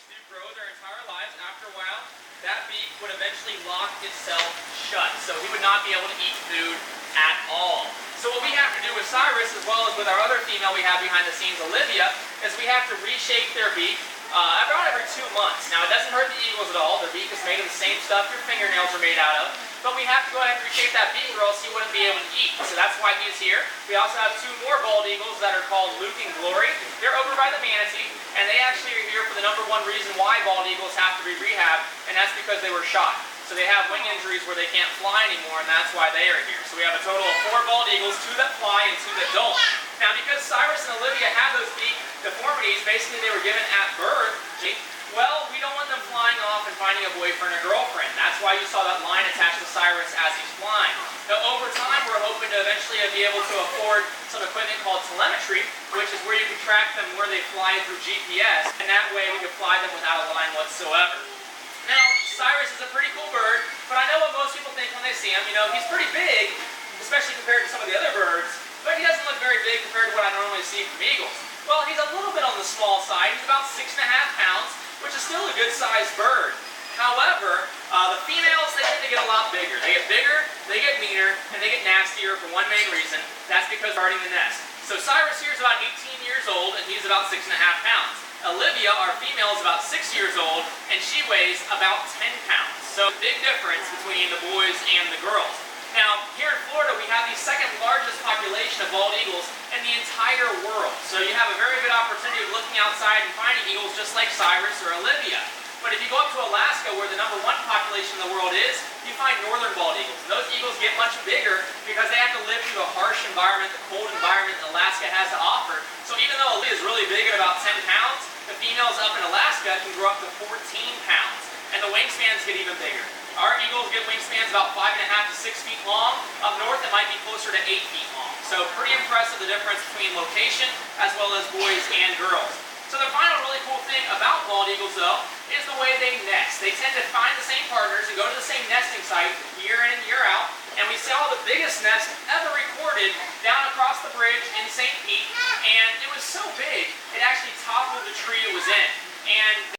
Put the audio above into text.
do grow their entire lives. After a while, that beak would eventually lock itself shut, so he would not be able to eat food at all. So what we have to do with Cyrus, as well as with our other female we have behind the scenes, Olivia, is we have to reshape their beak about every 2 months. Now, it doesn't hurt the eagles at all. Their beak is made of the same stuff your fingernails are made out of. But we have to go ahead and reshape that beak or else he wouldn't be able to eat. So that's why he's here. We also have 2 more bald eagles that are called Luke and Glory. They're over by the manatee, and they actually are here for the #1 reason why bald eagles have to be rehabbed, and that's because they were shot. So they have wing injuries where they can't fly anymore, and that's why they are here. So we have a total of 4 bald eagles, 2 that fly and 2 that don't. Now, because Cyrus and Olivia have those beak deformities, basically they were given at birth, well, we don't want them flying off and finding a boyfriend or girlfriend. That's why you saw that line attached to Cyrus as he's flying. Now, over time, we're hoping to eventually be able to afford some equipment called telemetry, which is where you can track them where they fly through GPS, and that way we can fly them without a line whatsoever. Now, Cyrus is a pretty cool bird, but I know what most people think when they see him. You know, he's pretty big, especially compared to some of the other birds, but he doesn't look very big compared to what I normally see from eagles. Well, he's a little bit on the small side. He's about 6.5 pounds, which is still a good-sized bird. However, the females, they tend to get a lot bigger. They get bigger, they get meaner, and they get nastier for one main reason. That's because they're guarding the nest. So Cyrus here is about 18 years old, and he's about 6.5 pounds. Olivia, our female, is about 6 years old, and she weighs about 10 pounds. So big difference between the boys and the girls. Now, here in Florida, we have the 2nd largest population of bald eagles in the entire world. So you have a very good opportunity of looking outside and finding eagles just like Cyrus or Olivia. But if you go up to Alaska, where the #1 population in the world is, you find northern bald eagles. And those eagles get much bigger because they have to live through the harsh environment, the cold environment that Alaska has to offer. So even though Olivia is really big at about 10 pounds, the females up in Alaska can grow up to 14 pounds. And the wingspans get even bigger. Our eagles get wingspans about 5.5 to 6 feet long. Up north, it might be closer to 8 feet long. So pretty impressive, the difference between location as well as boys and girls. So the final really cool thing about bald eagles, though, is the way they nest. They tend to find the same partners and go to the same nesting site year in and year out. And we saw the biggest nest ever recorded down across the bridge in St. Pete. And it was so big, it actually toppled the tree it was in. And